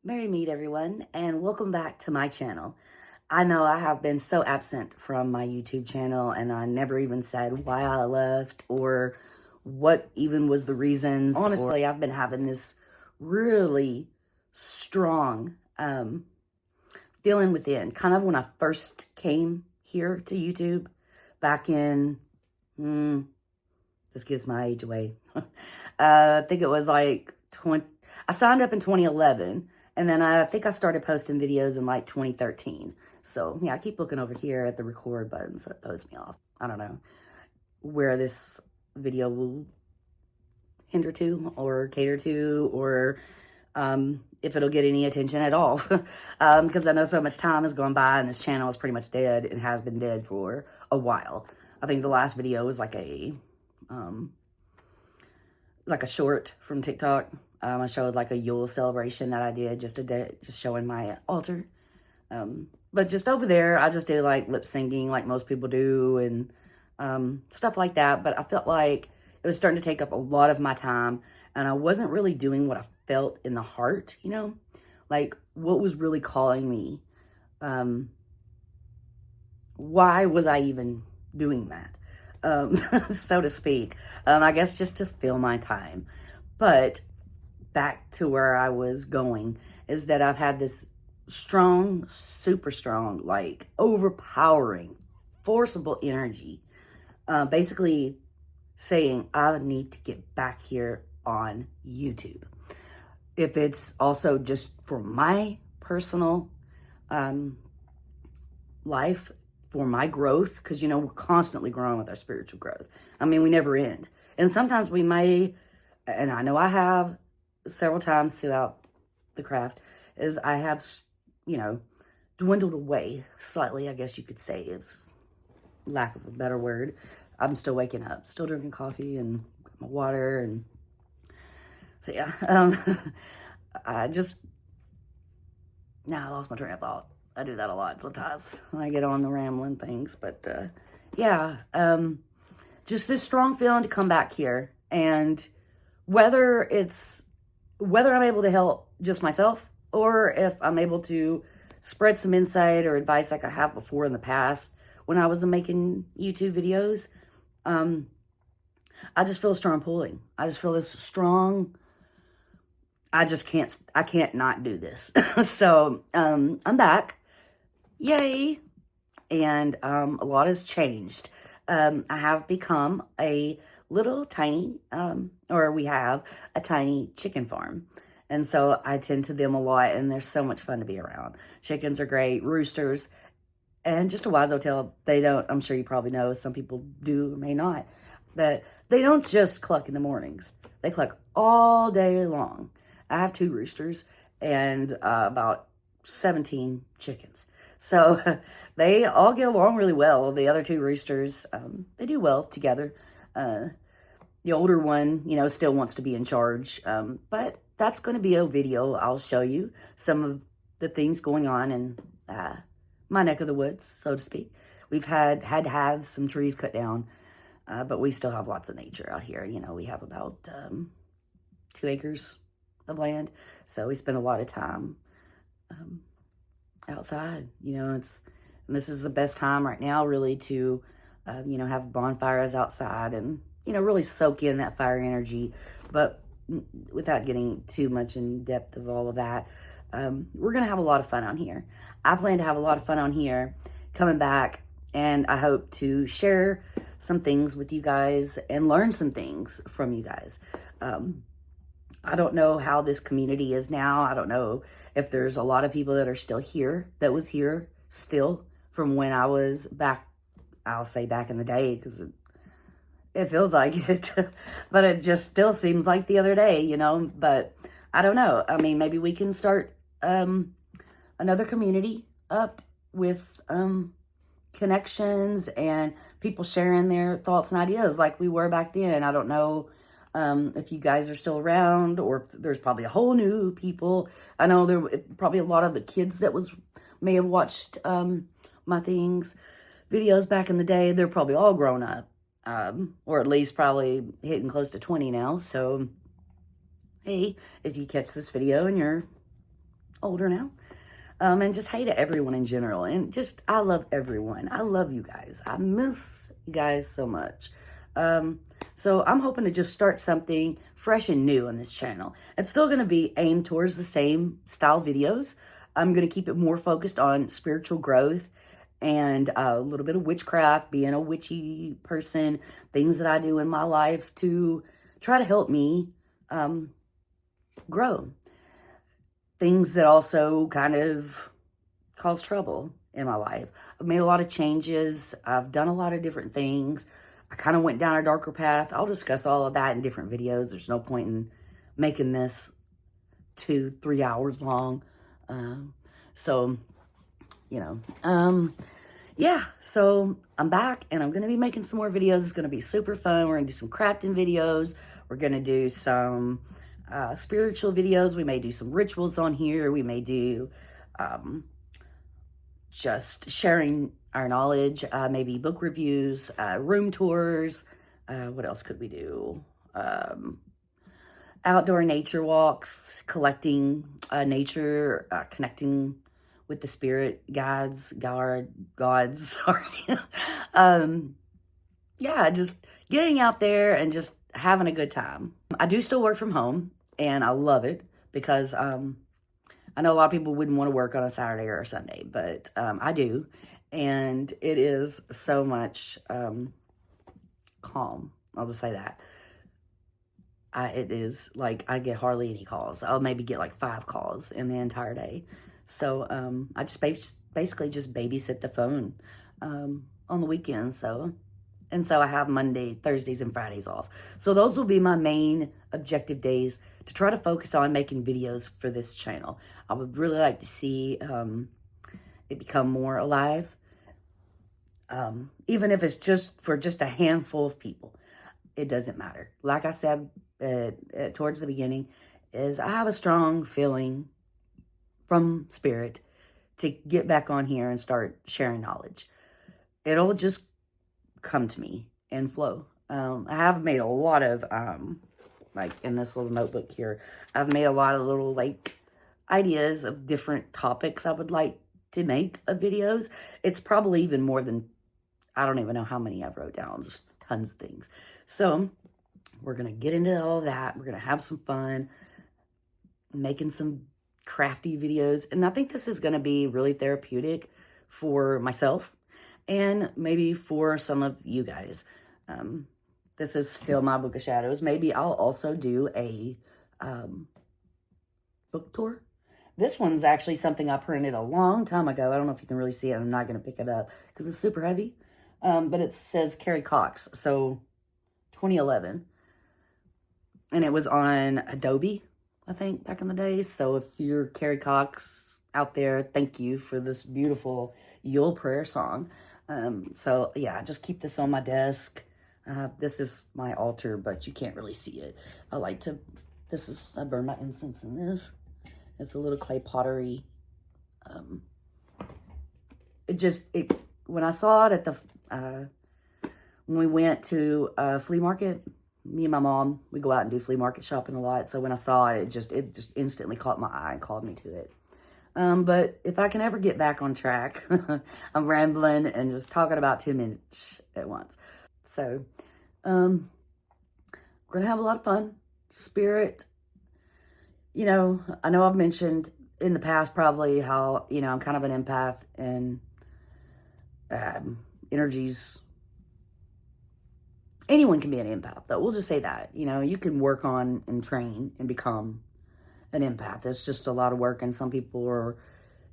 Merry meet everyone, and welcome back to my channel. I know I have been so absent from my YouTube channel, and I never even said why I left or what even was the reasons. Honestly, I've been having this really strong feeling within, kind of when I first came here to YouTube back in, this gives my age away. I think it was like I signed up in 2011. And then I think I started posting videos in like 2013. So yeah, I keep looking over here at the record button, so it throws me off. I don't know where this video will hinder to or cater to, or if it'll get any attention at all. Because I know so much time has gone by and this channel is pretty much dead and has been dead for a while. I think the last video was like a short from TikTok. I showed like a Yule celebration that I did just showing my altar. But just over there, I just did like lip syncing like most people do and stuff like that. But I felt like it was starting to take up a lot of my time and I wasn't really doing what I felt in the heart, you know, like what was really calling me. Why was I even doing that? So to speak. I guess just to fill my time. But back to where I was going is that I've had this strong, super strong, like overpowering, forcible energy, basically saying I need to get back here on YouTube. If it's also just for my personal life, for my growth, because, you know, we're constantly growing with our spiritual growth. I mean, we never end. And sometimes we may, and I know I have several times throughout the craft, is I have, you know, dwindled away slightly, I guess you could say, is lack of a better word. I'm still waking up, still drinking coffee and my water, and so yeah, I lost my train of thought. I do that a lot sometimes when I get on the rambling things, but yeah, just this strong feeling to come back here, and whether I'm able to help just myself or if I'm able to spread some insight or advice like I have before in the past when I was making YouTube videos, I just feel a strong pulling. I just feel this strong, I can't not do this. So I'm back. Yay. And a lot has changed. I have become a little tiny, we have a tiny chicken farm. And so I tend to them a lot, and they're so much fun to be around. Chickens are great, roosters, and just a wise old tale, they don't, I'm sure you probably know, some people do or may not, that they don't just cluck in the mornings. They cluck all day long. I have 2 roosters and about 17 chickens. So they all get along really well. The other 2 roosters, they do well together. The older one, you know, still wants to be in charge. But that's going to be a video. I'll show you some of the things going on in my neck of the woods, so to speak. We've had to have some trees cut down, but we still have lots of nature out here. You know, we have about 2 acres of land. So we spend a lot of time outside. You know, and this is the best time right now really to, you know, have bonfires outside and, you know, really soak in that fire energy. But without getting too much in depth of all of that, we're going to have a lot of fun on here. I plan to have a lot of fun on here coming back, and I hope to share some things with you guys and learn some things from you guys. I don't know how this community is now. I don't know if there's a lot of people that are still here, that was here still from when I was back, I'll say back in the day, because it feels like it, but it just still seems like the other day, you know, but I don't know. I mean, maybe we can start another community up with connections and people sharing their thoughts and ideas like we were back then. I don't know if you guys are still around, or if there's probably a whole new people. I know there were probably a lot of the kids that may have watched my videos back in the day. They're probably all grown up. Or at least probably hitting close to 20 now. So, hey, if you catch this video and you're older now. And just hey to everyone in general. And just, I love everyone. I love you guys. I miss you guys so much. So I'm hoping to just start something fresh and new on this channel. It's still going to be aimed towards the same style videos. I'm going to keep it more focused on spiritual growth and a little bit of witchcraft, being a witchy person, things that I do in my life to try to help me grow. Things that also kind of cause trouble in my life. I've made a lot of changes. I've done a lot of different things. I kind of went down a darker path. I'll discuss all of that in different videos. There's no point in making this 2-3 hours long. So, you know, yeah, so I'm back and I'm going to be making some more videos. It's going to be super fun. We're going to do some crafting videos. We're going to do some spiritual videos. We may do some rituals on here. We may do just sharing our knowledge, maybe book reviews, room tours. What else could we do? Outdoor nature walks, collecting nature, connecting with the spirit gods, sorry. Yeah, just getting out there and just having a good time. I do still work from home, and I love it because I know a lot of people wouldn't want to work on a Saturday or a Sunday, but I do, and it is so much calm. I'll just say that. It is like I get hardly any calls. I'll maybe get like 5 calls in the entire day. So I just basically just babysit the phone on the weekends. So I have Monday, Thursdays, and Fridays off. So those will be my main objective days to try to focus on making videos for this channel. I would really like to see it become more alive, even if it's just for just a handful of people. It doesn't matter. Like I said towards the beginning, is I have a strong feeling from spirit to get back on here and start sharing knowledge. It'll just come to me and flow. I have made a lot of, like in this little notebook here, I've made a lot of little like ideas of different topics I would like to make of videos. It's probably even more than, I don't even know how many I've wrote down, just tons of things. So we're going to get into all of that. We're going to have some fun making some crafty videos. And I think this is going to be really therapeutic for myself and maybe for some of you guys. This is still my Book of Shadows. Maybe I'll also do a book tour. This one's actually something I printed a long time ago. I don't know if you can really see it. I'm not going to pick it up because it's super heavy. But it says Carrie Cox. So 2011. And it was on Adobe, I think, back in the day. So if you're Carrie Cox out there, thank you for this beautiful Yule prayer song. So yeah, just keep this on my desk. This is my altar, but you can't really see it. I burn my incense in this. It's a little clay pottery. When I saw it at the, when we went to a flea market, me and my mom, we go out and do flea market shopping a lot. So when I saw it, it just instantly caught my eye and called me to it. But if I can ever get back on track, I'm rambling and just talking about 2 minutes at once. So, we're going to have a lot of fun. Spirit, you know, I know I've mentioned in the past probably how, you know, I'm kind of an empath and energies. Anyone can be an empath, though. We'll just say that. You know, you can work on and train and become an empath. It's just a lot of work, and some people are,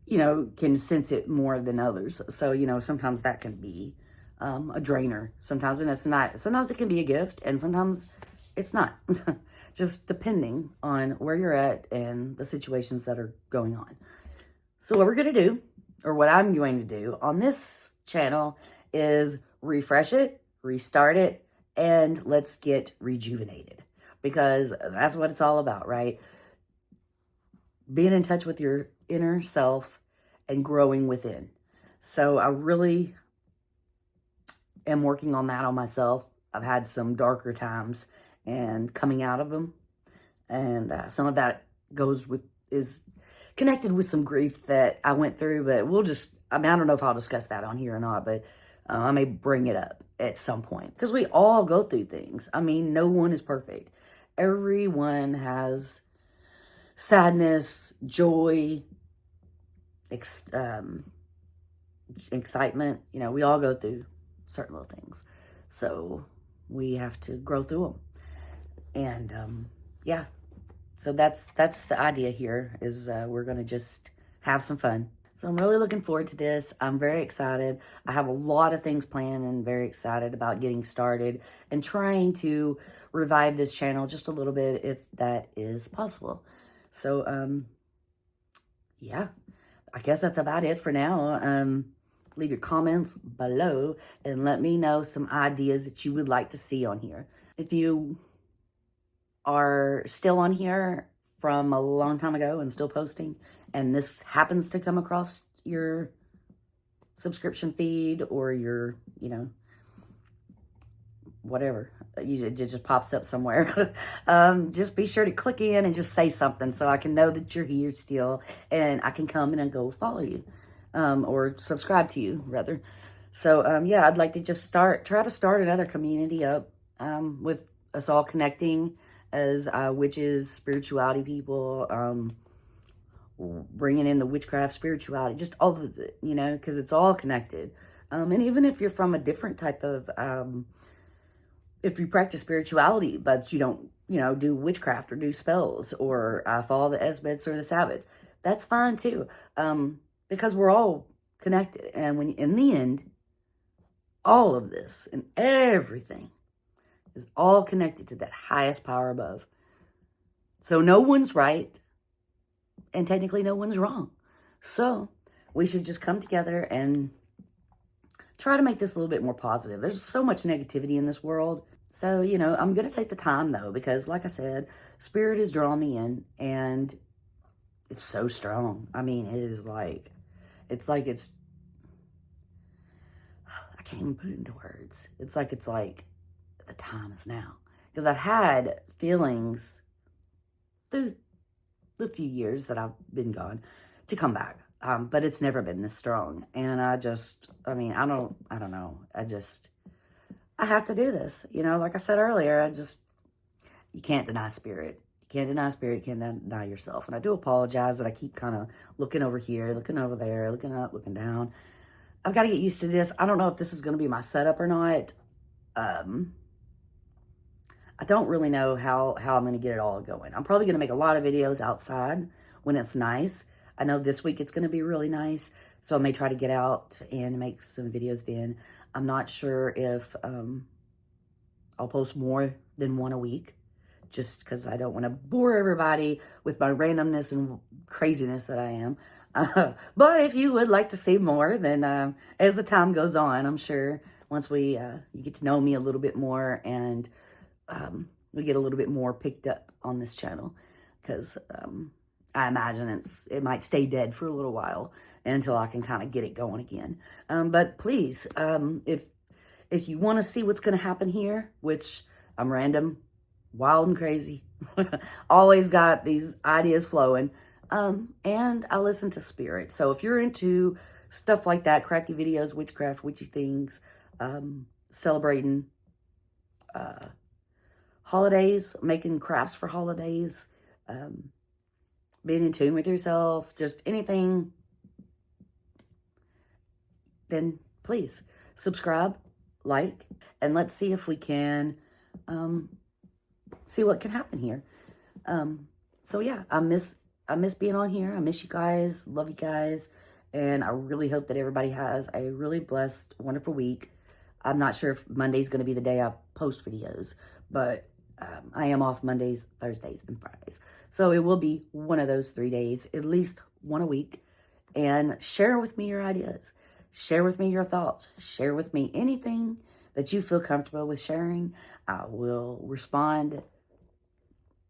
you know, can sense it more than others. So, you know, sometimes that can be a drainer. Sometimes, and it's not. Sometimes it can be a gift, and sometimes it's not. Just depending on where you're at and the situations that are going on. So what we're going to do, or what I'm going to do on this channel, is refresh it, restart it, and let's get rejuvenated. Because that's what it's all about, right? Being in touch with your inner self and growing within. So I really am working on that on myself. I've had some darker times and coming out of them. And some of that is connected with some grief that I went through, but we'll just, I mean, I don't know if I'll discuss that on here or not, but I may bring it up at some point because we all go through things. I mean, no one is perfect. Everyone has sadness, joy, excitement. You know, we all go through certain little things. So we have to grow through them. And yeah, so that's the idea here is we're going to just have some fun. So I'm really looking forward to this. I'm very excited. I have a lot of things planned and very excited about getting started and trying to revive this channel just a little bit if that is possible. So, yeah, I guess that's about it for now. Leave your comments below and let me know some ideas that you would like to see on here. If you are still on here from a long time ago and still posting, and this happens to come across your subscription feed or your, you know, whatever, it just pops up somewhere. Just be sure to click in and just say something so I can know that you're here still and I can come in and go follow you, or subscribe to you rather. So, yeah, I'd like to just try to start another community up, with us all connecting as witches, spirituality people, bringing in the witchcraft, spirituality, just all of it, you know, because it's all connected. And even if you're from a different type of, if you practice spirituality, but you don't, you know, do witchcraft or do spells or follow the Esbets or the Sabbats, that's fine too, because we're all connected. And when in the end, all of this and everything is all connected to that highest power above. So no one's right, and technically no one's wrong. So we should just come together and try to make this a little bit more positive. There's so much negativity in this world. So, you know, I'm going to take the time though, because like I said, Spirit is drawing me in and it's so strong. I mean, it is like, I can't even put it into words. It's like the time is now. Because I've had feelings through the few years that I've been gone to come back. But it's never been this strong. And I don't know. I have to do this. You know, like I said earlier, you can't deny Spirit. You can't deny Spirit, you can't deny yourself. And I do apologize that I keep kind of looking over here, looking over there, looking up, looking down. I've got to get used to this. I don't know if this is going to be my setup or not. I don't really know how I'm going to get it all going. I'm probably going to make a lot of videos outside when it's nice. I know this week it's going to be really nice, so I may try to get out and make some videos then. I'm not sure if I'll post more than one a week, just because I don't want to bore everybody with my randomness and craziness that I am. But if you would like to see more, then as the time goes on, I'm sure once you get to know me a little bit more and we get a little bit more picked up on this channel, because I imagine it might stay dead for a little while until I can kind of get it going again. But please, if you want to see what's going to happen here, which I'm random, wild and crazy, always got these ideas flowing, and I listen to Spirit. So if you're into stuff like that, crafty videos, witchcraft, witchy things, celebrating holidays, making crafts for holidays, being in tune with yourself, just anything, then please subscribe, like, and let's see if we can see what can happen here. So yeah, I miss being on here. I miss you guys, love you guys, and I really hope that everybody has a really blessed, wonderful week. I'm not sure if Monday's going to be the day I post videos, but I am off Mondays, Thursdays, and Fridays. So it will be one of those 3 days, at least one a week. And share with me your ideas. Share with me your thoughts. Share with me anything that you feel comfortable with sharing. I will respond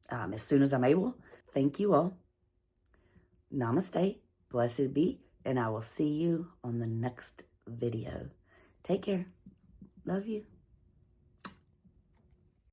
as soon as I'm able. Thank you all. Namaste. Blessed be. And I will see you on the next video. Take care. Love you.